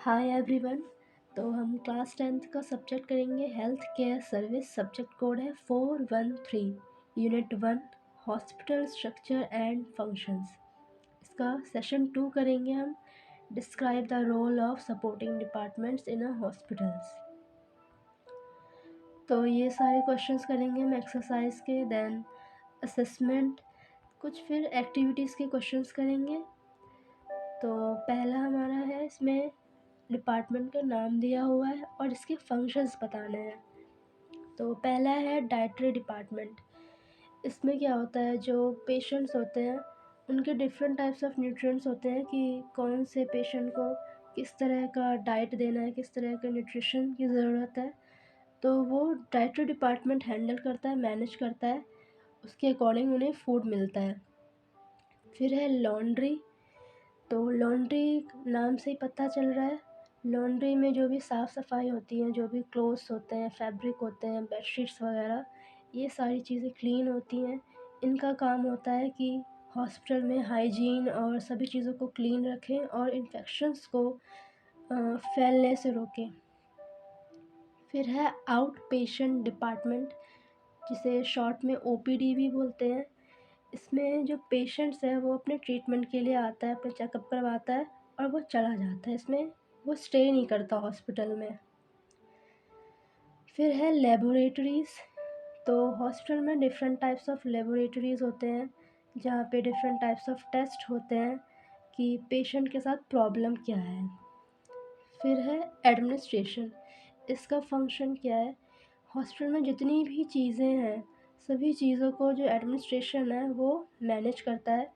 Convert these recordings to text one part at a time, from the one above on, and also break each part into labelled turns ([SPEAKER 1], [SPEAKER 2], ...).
[SPEAKER 1] Hi everyone. तो हम class 10th का सब्जेक्ट करेंगे health care service. Subject code है 413, unit 1, hospital structure and functions. इसका सेशन 2 करेंगे हम, describe the role of supporting departments in a hospitals. तो ये सारे क्वेश्चंस करेंगे हम एक्सरसाइज के, देन असेसमेंट, कुछ फिर एक्टिविटीज़ के क्वेश्चंस करेंगे। तो पहला हमारा है, इसमें डिपार्टमेंट का नाम दिया हुआ है और इसके फंक्शंस बताने हैं। तो पहला है डाइटरी डिपार्टमेंट। इसमें क्या होता है, जो पेशेंट्स होते हैं उनके डिफरेंट टाइप्स ऑफ न्यूट्रिएंट्स होते हैं कि कौन से पेशेंट को किस तरह का डाइट देना है, किस तरह के न्यूट्रिशन की ज़रूरत है। तो वो डाइटरी डिपार्टमेंट हैंडल करता है, मैनेज करता है, उसके अकॉर्डिंग उन्हें फूड मिलता है। फिर है लॉन्ड्री। तो लॉन्ड्री नाम से ही पता चल रहा है, लॉन्ड्री में जो भी साफ़ सफाई होती है, जो भी क्लोथ्स होते हैं, फैब्रिक होते हैं, बेडशीट्स वगैरह, ये सारी चीज़ें क्लीन होती हैं। इनका काम होता है कि हॉस्पिटल में हाइजीन और सभी चीज़ों को क्लीन रखें और इन्फेक्शंस को फैलने से रोकें। फिर है आउट पेशेंट डिपार्टमेंट, जिसे शॉर्ट में ओपीडी भी बोलते हैं। इसमें जो पेशेंट्स है वो अपने ट्रीटमेंट के लिए आता है, अपना चेकअप करवाता है और वो चला जाता है। इसमें वो स्टे नहीं करता हॉस्पिटल में। फिर है लेबोरेटरीज़। तो हॉस्पिटल में डिफरेंट टाइप्स ऑफ लेबोरेटरीज़ होते हैं, जहाँ पे डिफरेंट टाइप्स ऑफ टेस्ट होते हैं कि पेशेंट के साथ प्रॉब्लम क्या है। फिर है एडमिनिस्ट्रेशन। इसका फंक्शन क्या है, हॉस्पिटल में जितनी भी चीज़ें हैं, सभी चीज़ों को जो एडमिनिस्ट्रेशन है वो मैनेज करता है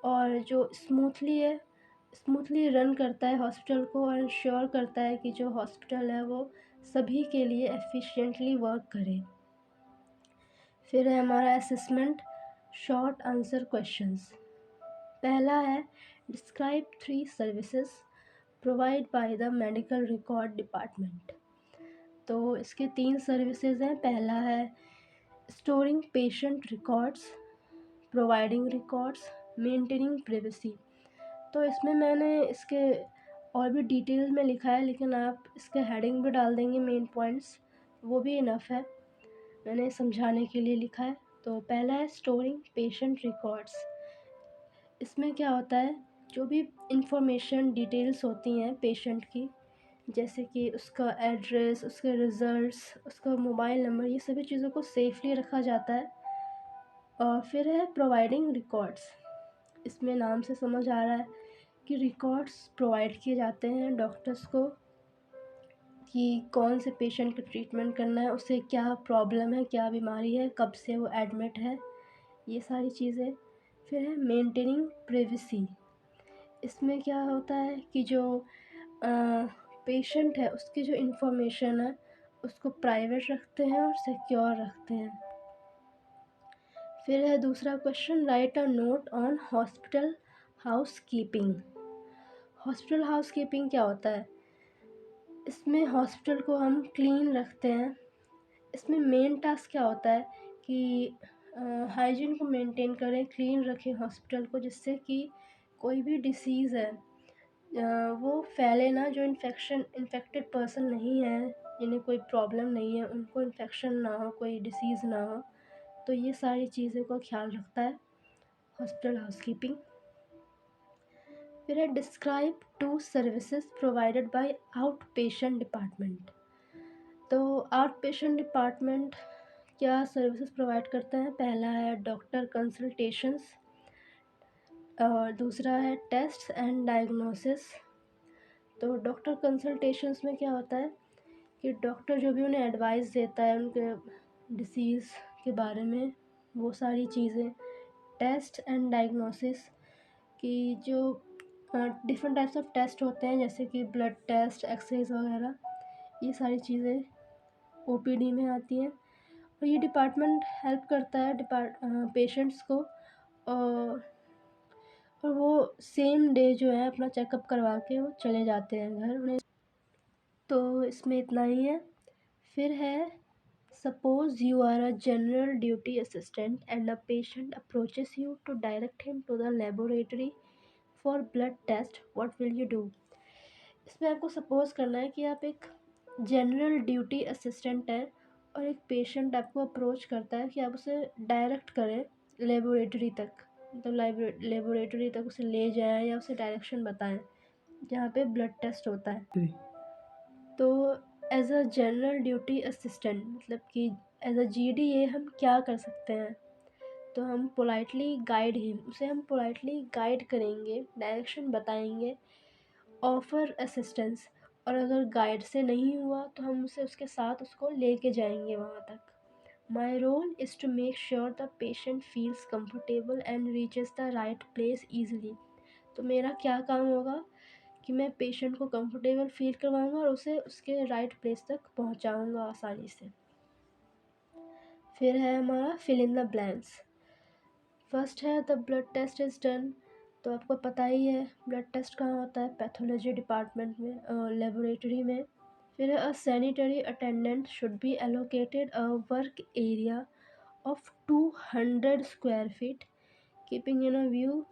[SPEAKER 1] और जो स्मूथली रन करता है हॉस्पिटल को, और इंश्योर करता है कि जो हॉस्पिटल है वो सभी के लिए एफिशिएंटली वर्क करे। फिर है हमारा असेसमेंट, शॉर्ट आंसर क्वेश्चंस। पहला है, describe 3 services provide by the medical record department. तो इसके 3 सर्विसेज हैं। पहला है storing patient records, providing records, maintaining privacy. तो इसमें मैंने इसके और भी डिटेल में लिखा है, लेकिन आप इसके हेडिंग भी डाल देंगे, मेन पॉइंट्स, वो भी इनफ है, मैंने समझाने के लिए लिखा है। तो पहला है स्टोरिंग पेशेंट रिकॉर्ड्स। इसमें क्या होता है, जो भी इंफॉर्मेशन डिटेल्स होती हैं पेशेंट की, जैसे कि उसका एड्रेस, उसके रिज़ल्ट्स, उसका मोबाइल नंबर, ये सभी चीज़ों को सेफली रखा जाता है। और फिर है प्रोवाइडिंग रिकॉर्ड्स। इसमें नाम से समझ आ रहा है कि रिकॉर्ड्स प्रोवाइड किए जाते हैं डॉक्टर्स को कि कौन से पेशेंट का ट्रीटमेंट करना है, उसे क्या प्रॉब्लम है, क्या बीमारी है, कब से वो एडमिट है, ये सारी चीज़ें। फिर है मेंटेनिंग प्राइवेसी। इसमें क्या होता है कि जो पेशेंट है उसकी जो इन्फॉर्मेशन है उसको प्राइवेट रखते हैं और सिक्योर रखते हैं। फिर है दूसरा question, right a note on hospital house keeping. Hospital house keeping क्या होता है, इसमें हॉस्पिटल को हम क्लीन रखते हैं। इसमें मेन टास्क क्या होता है कि हाइजीन को मेंटेन करें, क्लीन रखें हॉस्पिटल को, जिससे कि कोई भी डिसीज़ है वो फैले ना। जो इन्फेक्टेड पर्सन नहीं है, जिन्हें कोई प्रॉब्लम नहीं है, उनको इन्फेक्शन ना हो, कोई डिसीज़ ना हो। तो ये सारी चीज़ों का ख्याल रखता है हॉस्पिटल हाउसकीपिंग। फिर है describe 2 services provided by out patient department. तो आउट पेशेंट डिपार्टमेंट क्या सर्विसेज प्रोवाइड करते हैं, पहला है डॉक्टर कंसल्टेशंस और दूसरा है टेस्ट एंड डायग्नोसिस। तो डॉक्टर कंसल्टेशंस में क्या होता है कि डॉक्टर जो भी उन्हें एडवाइस देता है उनके डिसीज़ के बारे में, वो सारी चीज़ें। टेस्ट एंड डायग्नोसिस कि जो डिफरेंट टाइप्स ऑफ टेस्ट होते हैं, जैसे कि ब्लड टेस्ट, एक्सरेज वगैरह, ये सारी चीज़ें ओपीडी में आती हैं। और ये डिपार्टमेंट हेल्प करता है पेशेंट्स को, और वो सेम डे जो है अपना चेकअप करवा के वो चले जाते हैं घर उन्हें। तो इसमें इतना ही है। फिर है, suppose you are a general duty assistant and a patient approaches you to direct him to the laboratory for blood test, what will you do. इसमें आपको सपोज़ करना है कि आप एक जनरल ड्यूटी असिस्टेंट हैं और एक पेशेंट आपको अप्रोच करता है कि आप उसे डायरेक्ट करें लेबोरेटरी तक, मतलब लेबोरेटरी तक उसे ले जाएँ या उसे डायरेक्शन बताएँ जहाँ पे ब्लड टेस्ट होता है। तो as a general duty assistant, मतलब कि एज़ अ जीडीए हम क्या कर सकते हैं? तो हम पोलाइटली गाइड करेंगे, डायरेक्शन बताएंगे, ऑफ़र असिस्टेंस, और अगर गाइड से नहीं हुआ तो हम उसे उसके साथ उसको लेके जाएंगे वहाँ तक। My role is to make sure the patient feels comfortable and reaches the right place easily. तो मेरा क्या काम होगा कि मैं पेशेंट को कंफर्टेबल फील करवाऊँगा और उसे उसके राइट प्लेस तक पहुँचाऊँगा आसानी से। फिर है हमारा fill in the blanks. First है the blood test is done. तो आपको पता ही है ब्लड टेस्ट कहाँ होता है, पैथोलॉजी डिपार्टमेंट में, लेबोरेटरी में। फिर a sanitary attendant should be allocated a work area of 200 square feet keeping in a view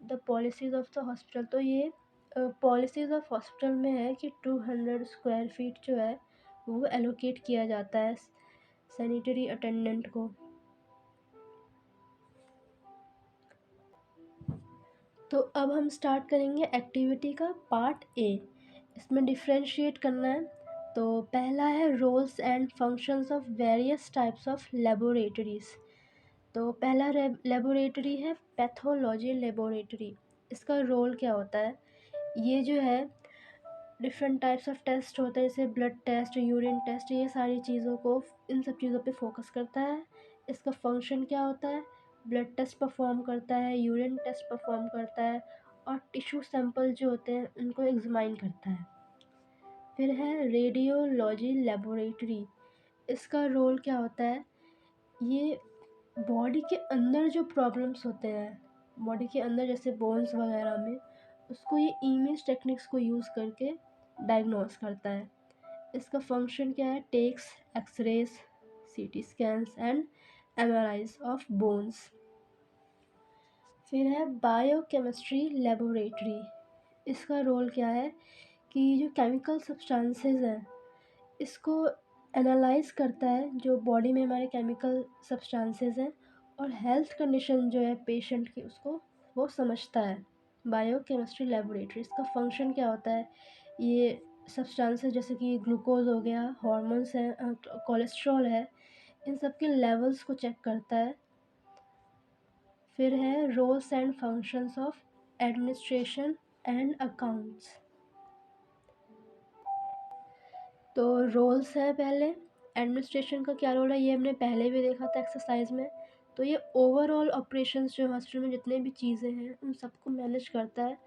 [SPEAKER 1] the policies of the hospital. तो ये पॉलिसीज़ ऑफ हॉस्पिटल में है कि 200 स्क्वायर फीट जो है वो एलोकेट किया जाता है सैनिटरी अटेंडेंट को। तो अब हम स्टार्ट करेंगे एक्टिविटी का पार्ट ए। इसमें डिफ्रेंशिएट करना है। तो पहला है roles and functions of various types of laboratories. तो पहला लेबोरेटरी है पैथोलॉजी लेबोरेटरी। इसका रोल क्या होता है? ये जो है डिफरेंट टाइप्स ऑफ टेस्ट होते हैं, जैसे ब्लड टेस्ट, यूरिन टेस्ट, ये सारी चीज़ों को, इन सब चीज़ों पे फोकस करता है। इसका फंक्शन क्या होता है? ब्लड टेस्ट परफॉर्म करता है, यूरिन टेस्ट परफॉर्म करता है, और टिश्यू सैंपल जो होते हैं उनको एग्जामाइन करता है। फिर है रेडियोलॉजी लेबोरेटरी। इसका रोल क्या होता है? ये बॉडी के अंदर जो प्रॉब्लम्स होते हैं, बॉडी के अंदर जैसे बोन्स वगैरह में, उसको ये इमेज टेक्निक्स को यूज़ करके डायग्नोस करता है। इसका फंक्शन क्या है? टेक्स एक्सरेज, सीटी स्कैन्स एंड एमआरआईज ऑफ बोन्स। फिर है बायोकेमिस्ट्री लेबोरेटरी। इसका रोल क्या है कि जो केमिकल सब्सटेंसेस हैं इसको एनालाइज करता है, जो बॉडी में हमारे केमिकल सब्सटेंसेस हैं, और हेल्थ कंडीशन जो है पेशेंट की उसको वो समझता है। बायोकेमिस्ट्री लेबोरेटरी, इसका फंक्शन क्या होता है? ये सब्सटेंसेस जैसे कि ग्लूकोज हो गया, हार्मोन्स हैं, कोलेस्ट्रॉल है, इन सब के लेवल्स को चेक करता है। फिर है roles and functions of administration and accounts. तो रोल्स है पहले, एडमिनिस्ट्रेशन का क्या रोल है ये हमने पहले भी देखा था एक्सरसाइज में। तो ये ओवरऑल ऑपरेशंस जो हॉस्पिटल में जितने भी चीज़ें हैं उन सबको मैनेज करता है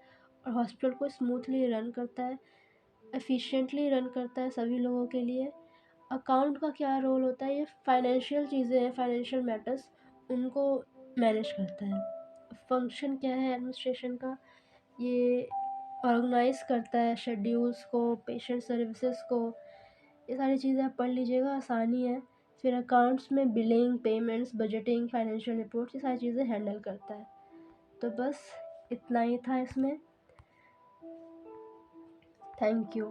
[SPEAKER 1] और हॉस्पिटल को स्मूथली रन करता है, एफिशिएंटली रन करता है सभी लोगों के लिए। अकाउंट का क्या रोल होता है? ये फाइनेंशियल चीज़ें हैं, फाइनेंशियल मैटर्स, उनको मैनेज करता है। फंक्शन क्या है एडमिनिस्ट्रेशन का? ये ऑर्गेनाइज करता है शेड्यूल्स को, पेशेंट सर्विसेज को, ये सारी चीज़ें आप पढ़ लीजिएगा, आसानी है। फिर अकाउंट्स में billing, payments, budgeting, financial reports, ये सारी चीज़ें हैंडल करता है। तो बस इतना ही था इसमें। Thank you.